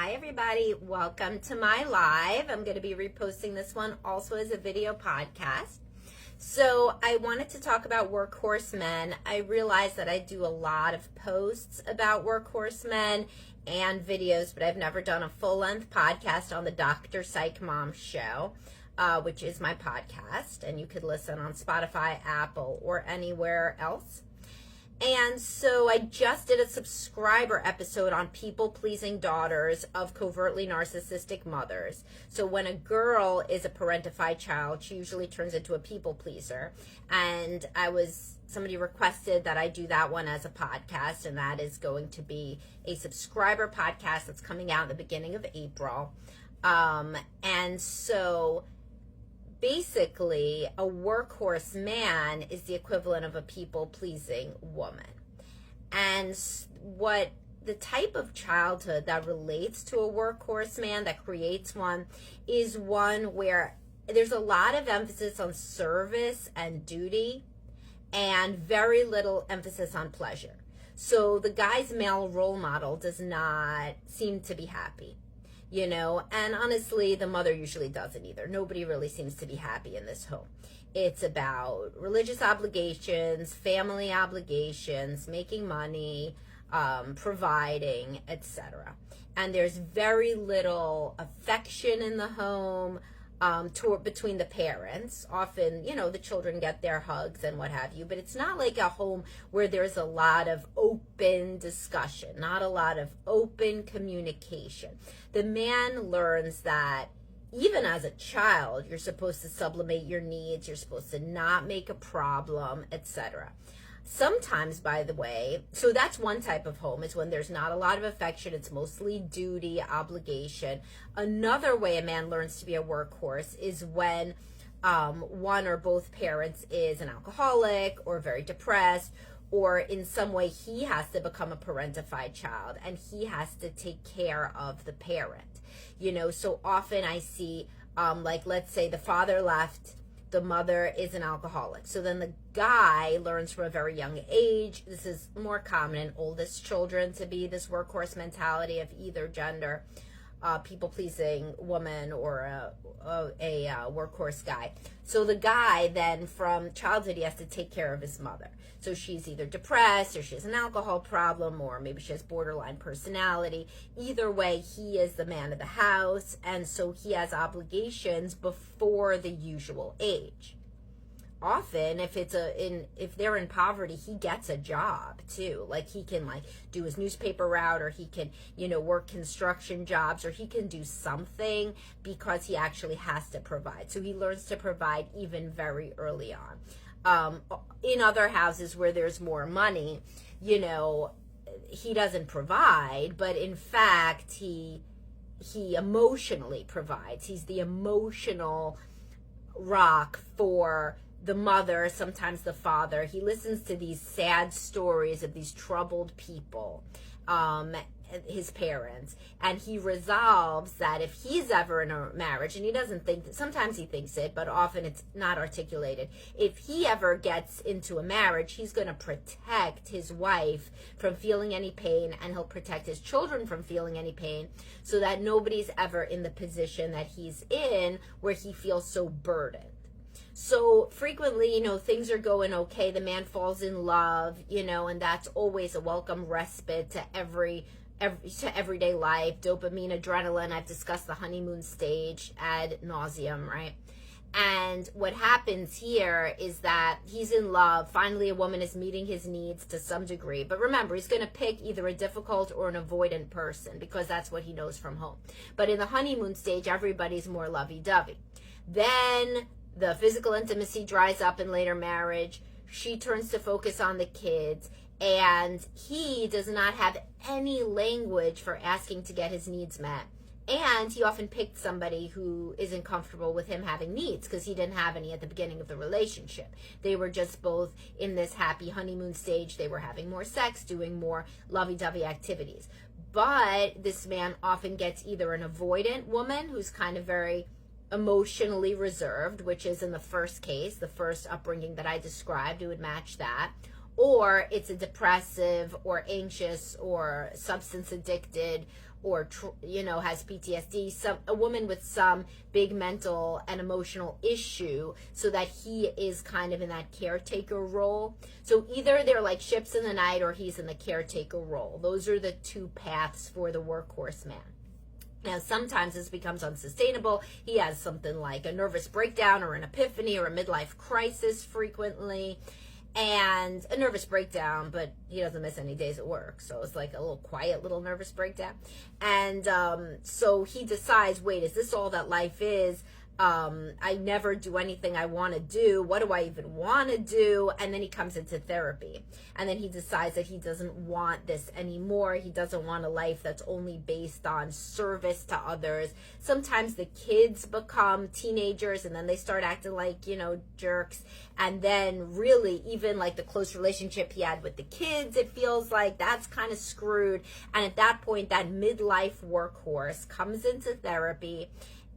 Hi everybody, welcome to my live. I'm going to be reposting this one also as a video podcast. So I wanted to talk about Workhorse Men. I realize that I do a lot of posts about Workhorse Men and videos, but I've never done a full-length podcast on the Dr. Psych Mom Show, which is my podcast, and you could listen on Spotify, Apple, or anywhere else. And so I just did a subscriber episode on people-pleasing daughters of covertly narcissistic mothers. So when a girl is a parentified child, she usually turns into a people-pleaser. And somebody requested that I do that one as a podcast, and that is going to be a subscriber podcast that's coming out in the beginning of April. And so basically, a workhorse man is the equivalent of a people-pleasing woman. And what the type of childhood that relates to a workhorse man, that creates one, is one where there's a lot of emphasis on service and duty and very little emphasis on pleasure. So the guy's male role model does not seem to be happy. And honestly, the mother usually doesn't either. Nobody really seems to be happy in this home. It's about religious obligations, family obligations, making money, providing, etc. And there's very little affection in the home between the parents. Often, the children get their hugs and what have you, but it's not like a home where there's a lot of open discussion, not a lot of open communication. The man learns that even as a child, you're supposed to sublimate your needs, you're supposed to not make a problem, etc. Sometimes, by the way, so that's one type of home, is when there's not a lot of affection, it's mostly duty, obligation. Another way a man learns to be a workhorse is when one or both parents is an alcoholic or very depressed, or in some way he has to become a parentified child and he has to take care of the parent. So often I see, let's say the father left, the mother is an alcoholic. So then the guy learns from a very young age. This is more common in oldest children to be this workhorse mentality of either gender, people-pleasing woman or a workhorse guy. So the guy then from childhood, he has to take care of his mother. So she's either depressed or she has an alcohol problem, or maybe she has borderline personality. Either way, he is the man of the house, and so he has obligations before the usual age. Often, if they're in poverty, he gets a job too. Like he can do his newspaper route, or he can work construction jobs, or he can do something because he actually has to provide. So he learns to provide even very early on. In other houses where there's more money, he doesn't provide, but in fact he emotionally provides. He's the emotional rock for the mother, sometimes the father. He listens to these sad stories of these troubled people, his parents, and he resolves that if he's ever in a marriage, and he doesn't think that, sometimes he thinks it, but often it's not articulated. If he ever gets into a marriage, he's going to protect his wife from feeling any pain, and he'll protect his children from feeling any pain, so that nobody's ever in the position that he's in where he feels so burdened. So frequently, things are going okay. The man falls in love, and that's always a welcome respite to everyday life. Dopamine, adrenaline. I've discussed the honeymoon stage ad nauseum, right? And what happens here is that he's in love. Finally, a woman is meeting his needs to some degree. But remember, he's going to pick either a difficult or an avoidant person because that's what he knows from home. But in the honeymoon stage, everybody's more lovey-dovey. Then the physical intimacy dries up in later marriage. She turns to focus on the kids, and he does not have any language for asking to get his needs met. And he often picked somebody who isn't comfortable with him having needs because he didn't have any at the beginning of the relationship. They were just both in this happy honeymoon stage. They were having more sex, doing more lovey-dovey activities. But this man often gets either an avoidant woman who's kind of very emotionally reserved, which is in the first case, the first upbringing that I described, it would match that, or it's a depressive or anxious or substance addicted or has PTSD, a woman with some big mental and emotional issue, so that he is kind of in that caretaker role. So either they're like ships in the night or he's in the caretaker role. Those are the two paths for the workhorse man. Now, sometimes this becomes unsustainable. He has something like a nervous breakdown or an epiphany or a midlife crisis frequently. And a nervous breakdown, but he doesn't miss any days at work. So it's like a little quiet little nervous breakdown. And so he decides, wait, is this all that life is? I never do anything I want to do. What do I even want to do? And then he comes into therapy. And then he decides that he doesn't want this anymore. He doesn't want a life that's only based on service to others. Sometimes the kids become teenagers and then they start acting like, jerks. And then really even like the close relationship he had with the kids, it feels like that's kind of screwed. And at that point, that midlife workhorse comes into therapy,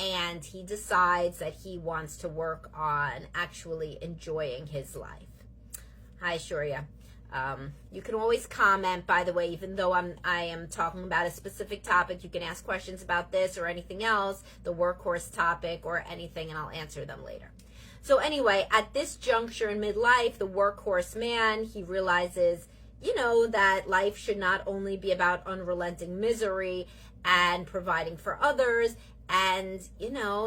and he decides that he wants to work on actually enjoying his life. Hi, Shurya. You can always comment, by the way, even though I am talking about a specific topic. You can ask questions about this or anything else, the workhorse topic or anything, and I'll answer them later. So anyway, at this juncture in midlife, the workhorse man, he realizes, that life should not only be about unrelenting misery and providing for others. And,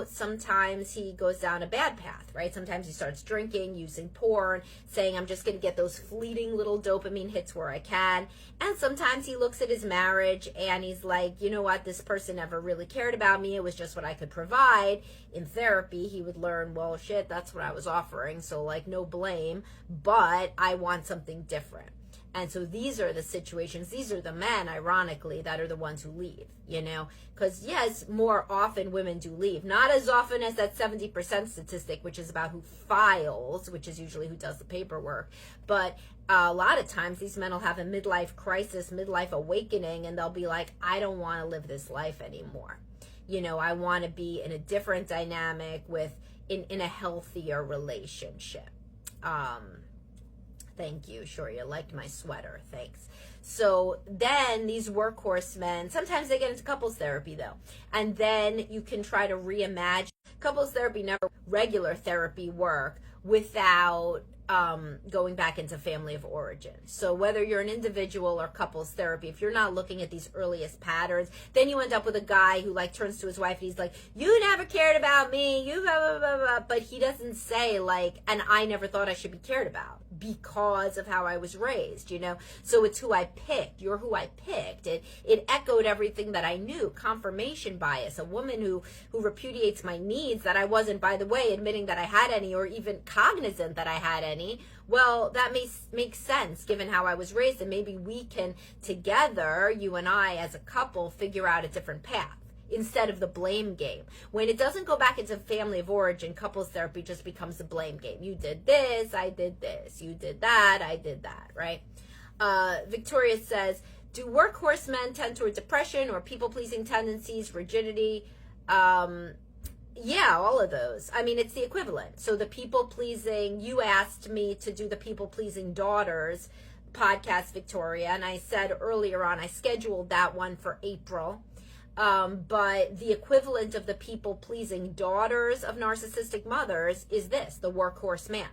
sometimes he goes down a bad path, right? Sometimes he starts drinking, using porn, saying, I'm just going to get those fleeting little dopamine hits where I can. And sometimes he looks at his marriage and he's like, you know what? This person never really cared about me. It was just what I could provide. In therapy, he would learn, well, shit, that's what I was offering. So like, no blame, but I want something different. And so these are the situations, these are the men, ironically, that are the ones who leave, because yes, more often women do leave. Not as often as that 70% statistic, which is about who files, which is usually who does the paperwork. But a lot of times these men will have a midlife crisis, midlife awakening, and they'll be like, I don't want to live this life anymore. I want to be in a different dynamic in a healthier relationship. Thank you. Sure, you liked my sweater. Thanks. So then these workhorse men, sometimes they get into couples therapy though. And then you can try to reimagine. Couples therapy, never regular therapy work without going back into family of origin. So whether you're an individual or couples therapy, if you're not looking at these earliest patterns, then you end up with a guy who like turns to his wife and he's like, you never cared about me, you blah, blah, blah, blah. But he doesn't say like, and I never thought I should be cared about because of how I was raised, So it's who I picked. You're who I picked. It echoed everything that I knew. Confirmation bias. A woman who repudiates my needs that I wasn't, by the way, admitting that I had any or even cognizant that I had any. Well, that makes sense given how I was raised, and maybe we can together, you and I as a couple, figure out a different path instead of the blame game. When it doesn't go back into family of origin, couples therapy just becomes a blame game. You did this, I did this. You did that, I did that, right? Victoria says, do workhorse men tend toward depression or people-pleasing tendencies, rigidity? Yeah, all of those. I mean, it's the equivalent. So the people-pleasing, you asked me to do the people-pleasing daughters podcast, Victoria, and I said earlier on, I scheduled that one for April. But the equivalent of the people-pleasing daughters of narcissistic mothers is this, the workhorse man.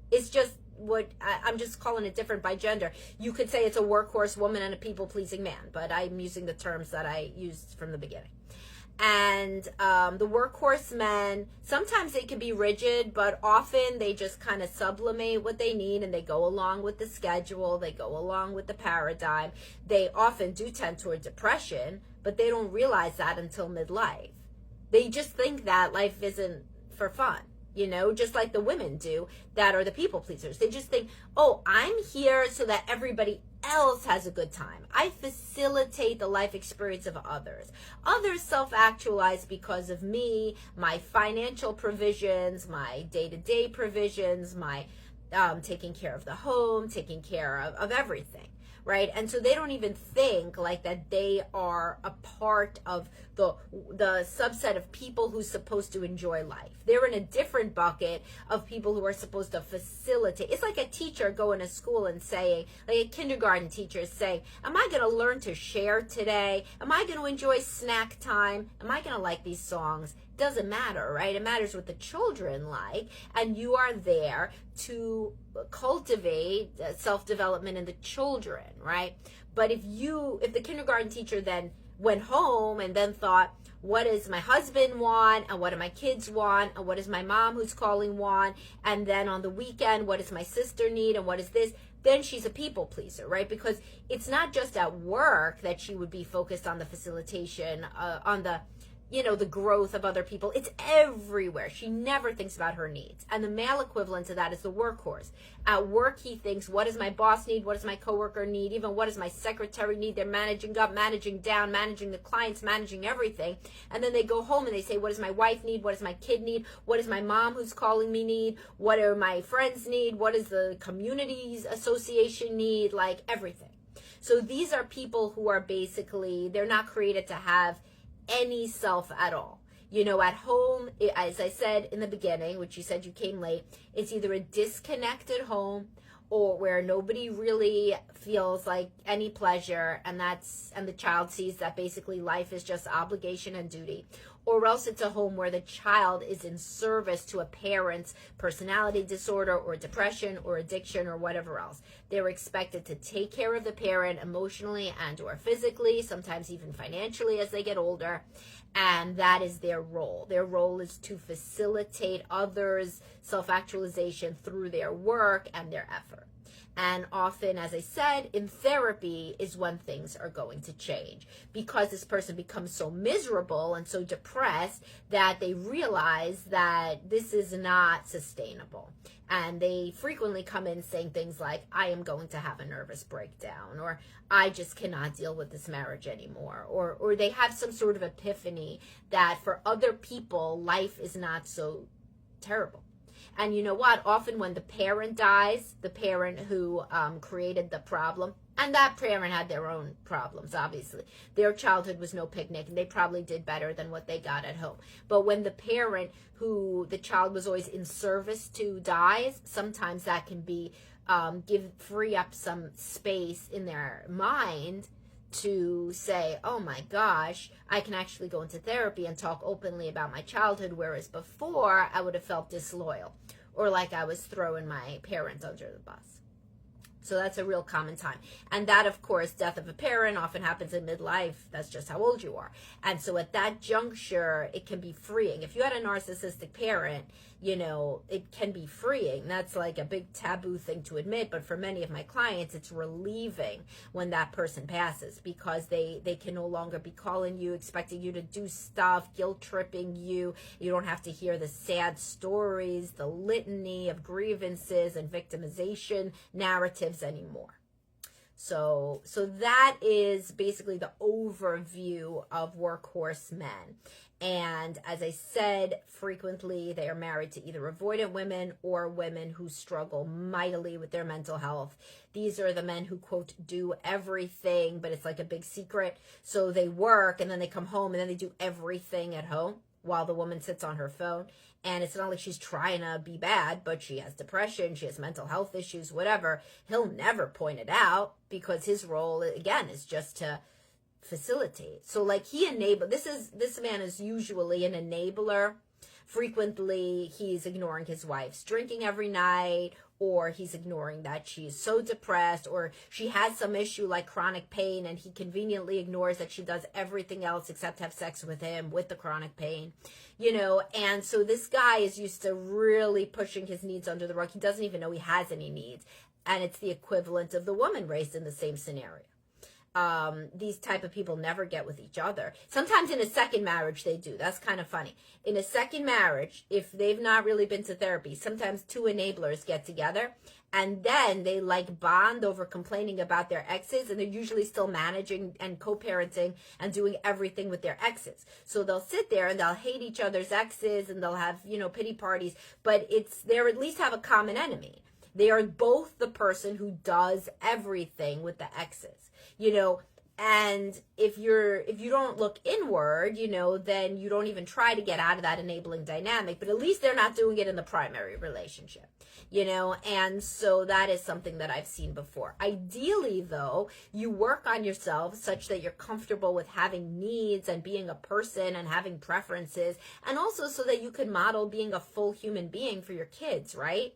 It's just what I'm just calling it different by gender. You could say it's a workhorse woman and a people-pleasing man, but I'm using the terms that I used from the beginning. And the workhorse men, sometimes they can be rigid, but often they just kind of sublimate what they need and they go along with the schedule, they go along with the paradigm. They often do tend toward depression, but they don't realize that until midlife. They just think that life isn't for fun, just like the women do that are the people pleasers. They just think, oh, I'm here so that everybody else has a good time. I facilitate the life experience of others. Others self-actualize because of me, my financial provisions, my day-to-day provisions, my taking care of the home, taking care of everything. right? And so they don't even think like that they are a part of the subset of people who's supposed to enjoy life. They're in a different bucket of people who are supposed to facilitate. It's like a teacher going to school and saying, like a kindergarten teacher saying, am I going to learn to share today? Am I going to enjoy snack time? Am I going to like these songs? Doesn't matter, right? It matters what the children like, and you are there to cultivate self-development in the children, right? But if the kindergarten teacher then went home and then thought, what does my husband want, and what do my kids want, and what does my mom who's calling want, and then on the weekend, what does my sister need, and what is this, then she's a people pleaser, right? Because it's not just at work that she would be focused on the facilitation, on the the growth of other people. It's everywhere. She never thinks about her needs. And the male equivalent to that is the workhorse. At work, he thinks, what does my boss need? What does my coworker need? Even what does my secretary need? They're managing up, managing down, managing the clients, managing everything. And then they go home and they say, what does my wife need? What does my kid need? What does my mom who's calling me need? What do my friends need? What does the communities association need? Like everything. So these are people who are basically, they're not created to have any self at all. At home, as I said in the beginning, which you said you came late, it's either a disconnected home or where nobody really feels like any pleasure, and the child sees that basically life is just obligation and duty, or else it's a home where the child is in service to a parent's personality disorder or depression or addiction or whatever else. They're expected to take care of the parent emotionally and or physically, sometimes even financially as they get older, and that is their role. Their role is to facilitate others' self-actualization through their work and their effort. And often, as I said, in therapy is when things are going to change, because this person becomes so miserable and so depressed that they realize that this is not sustainable. And they frequently come in saying things like, I am going to have a nervous breakdown, or I just cannot deal with this marriage anymore, or they have some sort of epiphany that for other people, life is not so terrible. And you know what? Often when the parent dies, the parent who created the problem, and that parent had their own problems, obviously. Their childhood was no picnic, and they probably did better than what they got at home. But when the parent who the child was always in service to dies, sometimes that can be free up some space in their mind to say, oh my gosh, I can actually go into therapy and talk openly about my childhood, whereas before I would have felt disloyal or like I was throwing my parents under the bus. So that's a real common time. And that, of course, death of a parent often happens in midlife. That's just how old you are. And so at that juncture, it can be freeing. If you had a narcissistic parent, it can be freeing. That's like a big taboo thing to admit. But for many of my clients, it's relieving when that person passes, because they can no longer be calling you, expecting you to do stuff, guilt tripping you. You don't have to hear the sad stories, the litany of grievances and victimization narratives anymore. So that is basically the overview of workhorse men. And as I said, frequently they are married to either avoidant women or women who struggle mightily with their mental health. These are the men who, quote, do everything, but it's like a big secret. So they work and then they come home and then they do everything at home while the woman sits on her phone. And it's not like she's trying to be bad, but she has depression, she has mental health issues, whatever. He'll never point it out, because his role, again, is just to facilitate. So like this man is usually an enabler. Frequently he's ignoring his wife's drinking every night, or he's ignoring that she's so depressed, or she has some issue like chronic pain, and he conveniently ignores that she does everything else except have sex with him with the chronic pain, and so this guy is used to really pushing his needs under the rug. He doesn't even know he has any needs, and it's the equivalent of the woman raised in the same scenario. These type of people never get with each other. Sometimes in a second marriage they do. That's kind of funny. In a second marriage, if they've not really been to therapy, sometimes two enablers get together and then they like bond over complaining about their exes, and they're usually still managing and co-parenting and doing everything with their exes. So they'll sit there and they'll hate each other's exes and they'll have, pity parties, but they're at least have a common enemy. They are both the person who does everything with the exes, and if you don't look inward, then you don't even try to get out of that enabling dynamic, but at least they're not doing it in the primary relationship, and so that is something that I've seen before. Ideally, though, you work on yourself such that you're comfortable with having needs and being a person and having preferences, and also so that you can model being a full human being for your kids, right?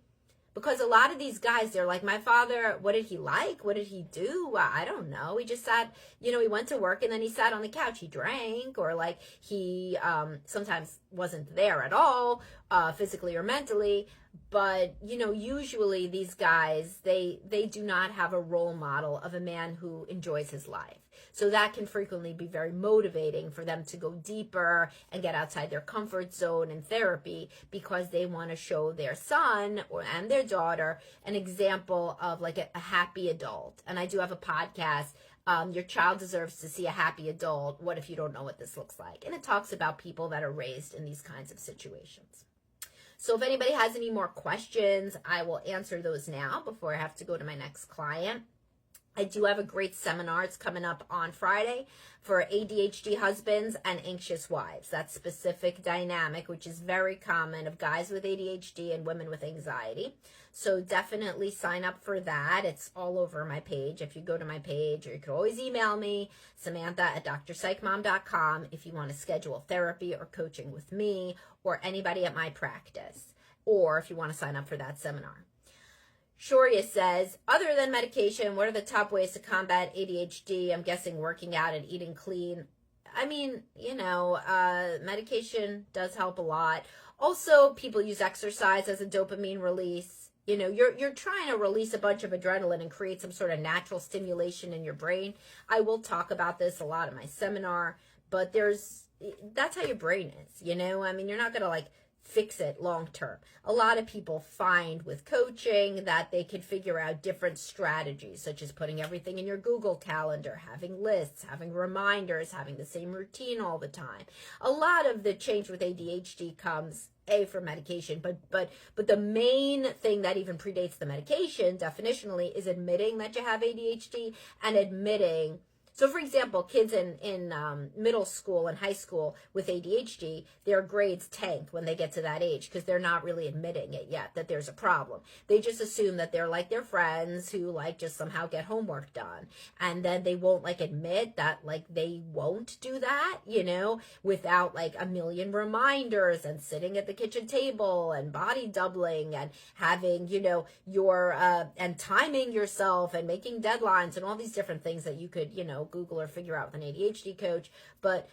Because a lot of these guys, they're like, my father, what did he like? What did he do? I don't know. He just sat, he went to work and then he sat on the couch. He drank, or like he sometimes wasn't there at all, physically or mentally. But, usually these guys, they do not have a role model of a man who enjoys his life. So that can frequently be very motivating for them to go deeper and get outside their comfort zone in therapy, because they want to show their son and their daughter an example of like a happy adult. And I do have a podcast, Your Child Deserves to See a Happy Adult. What if you don't know what this looks like? And it talks about people that are raised in these kinds of situations. So if anybody has any more questions, I will answer those now before I have to go to my next client. I do have a great seminar. It's coming up on Friday for ADHD husbands and anxious wives. That specific dynamic, which is very common, of guys with ADHD and women with anxiety. So definitely sign up for that. It's all over my page. If you go to my page, or you can always email me, Samantha@drpsychmom.com, if you want to schedule therapy or coaching with me or anybody at my practice, or if you want to sign up for that seminar. Shoria says, other than medication, what are the top ways to combat ADHD? I'm guessing working out and eating clean. I mean, medication does help a lot. Also, people use exercise as a dopamine release. You're trying to release a bunch of adrenaline and create some sort of natural stimulation in your brain. I will talk about this a lot in my seminar, but that's how your brain is, I mean, you're not going to fix it long term. A lot of people find with coaching that they can figure out different strategies, such as putting everything in your Google Calendar, having lists, having reminders, having the same routine all the time. A lot of the change with ADHD comes from medication, but the main thing that even predates the medication definitionally is admitting that you have ADHD and admitting. So, for example, kids in middle school and high school with ADHD, their grades tank when they get to that age because they're not really admitting it yet that there's a problem. They just assume that they're like their friends who just somehow get homework done. And then they won't admit that they won't do that, without a million reminders and sitting at the kitchen table and body doubling and having, your, and timing yourself and making deadlines and all these different things that you could, Google or figure out with an ADHD coach. But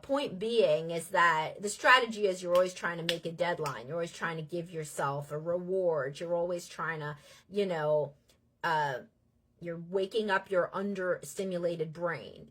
point being is that the strategy is you're always trying to make a deadline. You're always trying to give yourself a reward. You're always trying to, you're waking up your understimulated brain,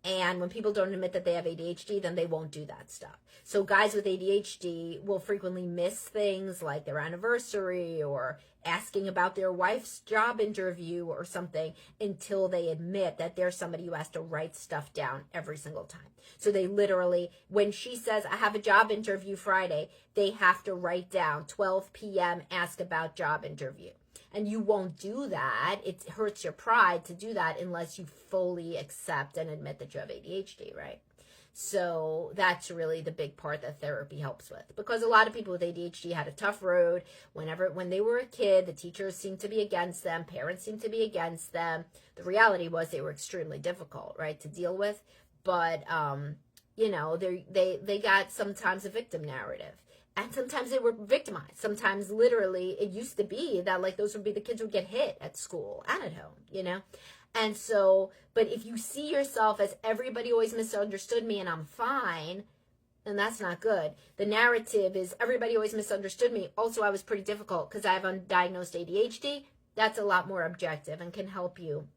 And when people don't admit that they have ADHD, then they won't do that stuff. So guys with ADHD will frequently miss things like their anniversary or asking about their wife's job interview or something until they admit that they're somebody who has to write stuff down every single time. So they literally, when she says, I have a job interview Friday, they have to write down 12 p.m., ask about job interview. And you won't do that. It hurts your pride to do that unless you fully accept and admit that you have ADHD, right? So that's really the big part that therapy helps with. Because a lot of people with ADHD had a tough road. When they were a kid, the teachers seemed to be against them. Parents seemed to be against them. The reality was they were extremely difficult, right, to deal with. But, they got sometimes a victim narrative. And sometimes they were victimized. Sometimes literally it used to be that those would be the kids who would get hit at school and at home, And so, but if you see yourself as everybody always misunderstood me and I'm fine, then that's not good. The narrative is everybody always misunderstood me. Also, I was pretty difficult because I have undiagnosed ADHD. That's a lot more objective and can help you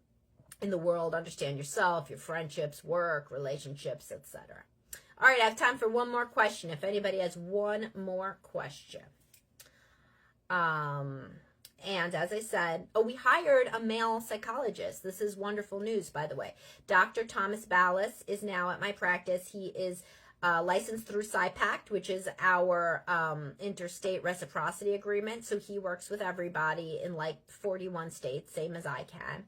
in the world understand yourself, your friendships, work, relationships, etc. All right, I have time for one more question. If anybody has one more question. And as I said, we hired a male psychologist. This is wonderful news, by the way. Dr. Thomas Ballas is now at my practice. He is licensed through SciPact, which is our interstate reciprocity agreement. So he works with everybody in like 41 states, same as I can.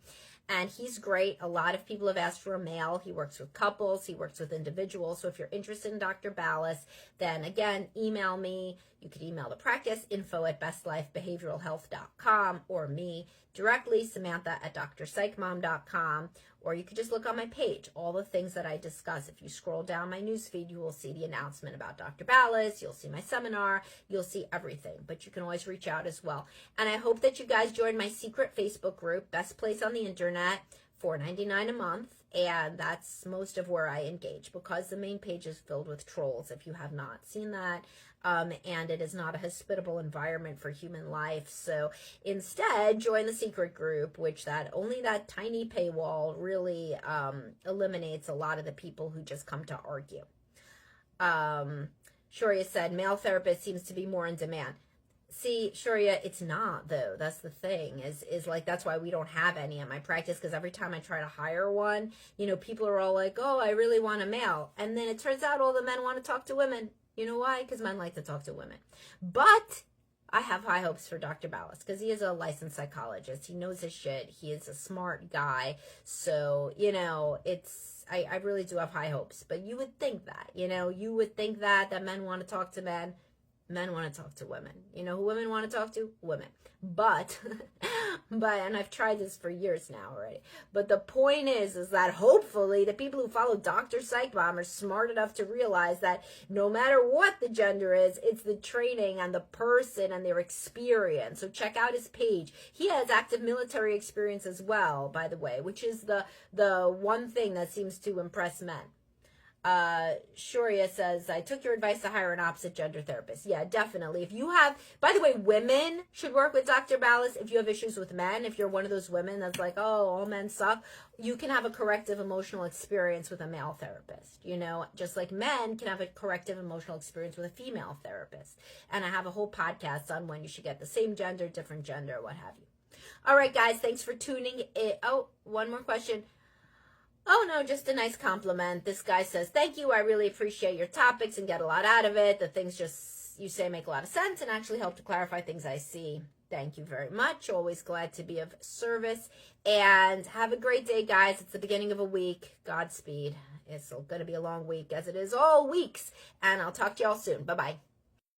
And he's great. A lot of people have asked for a male. He works with couples. He works with individuals. So if you're interested in Dr. Ballas, then again, email me. You could email the practice, info@bestlifebehavioralhealth.com, or me directly, Samantha@drpsychmom.com. Or you could just look on my page, all the things that I discuss. If you scroll down my newsfeed, you will see the announcement about Dr. Ballas. You'll see my seminar. You'll see everything. But you can always reach out as well. And I hope that you guys join my secret Facebook group, Best Place on the Internet, $4.99 a month. And that's most of where I engage, because the main page is filled with trolls, if you have not seen that. And it is not a hospitable environment for human life. So instead, join the secret group, which only that tiny paywall really eliminates a lot of the people who just come to argue. Shoria said, male therapist seems to be more in demand. See, Shoria, it's not, though. That's the thing, is like, that's why we don't have any in my practice, because every time I try to hire one, people are all like, oh, I really want a male. And then it turns out all the men want to talk to women. You know why? Because men like to talk to women. But I have high hopes for Dr. Ballas, because he is a licensed psychologist. He knows his shit. He is a smart guy. So, I really do have high hopes. But you would think that, you would think that men want to talk to men. Men want to talk to women. You know who women want to talk to? Women. But, and I've tried this for years now already. But the point is that hopefully the people who follow Dr. Psychmom are smart enough to realize that no matter what the gender is, it's the training and the person and their experience. So check out his page. He has active military experience as well, by the way, which is the one thing that seems to impress men. Shoria says, I took your advice to hire an opposite gender therapist. Yeah, definitely. If you have, by the way, women should work with Dr. Ballas. If you have issues with men, if you're one of those women that's like, oh, all men suck, you can have a corrective emotional experience with a male therapist. Just like men can have a corrective emotional experience with a female therapist. And I have a whole podcast on when you should get the same gender, different gender, what have you. All right, guys, thanks for tuning in. Oh, one more question. Oh, no, just a nice compliment. This guy says, thank you. I really appreciate your topics and get a lot out of it. The things you say make a lot of sense and actually help to clarify things I see. Thank you very much. Always glad to be of service. And have a great day, guys. It's the beginning of a week. Godspeed. It's going to be a long week, as it is all weeks. And I'll talk to y'all soon. Bye-bye.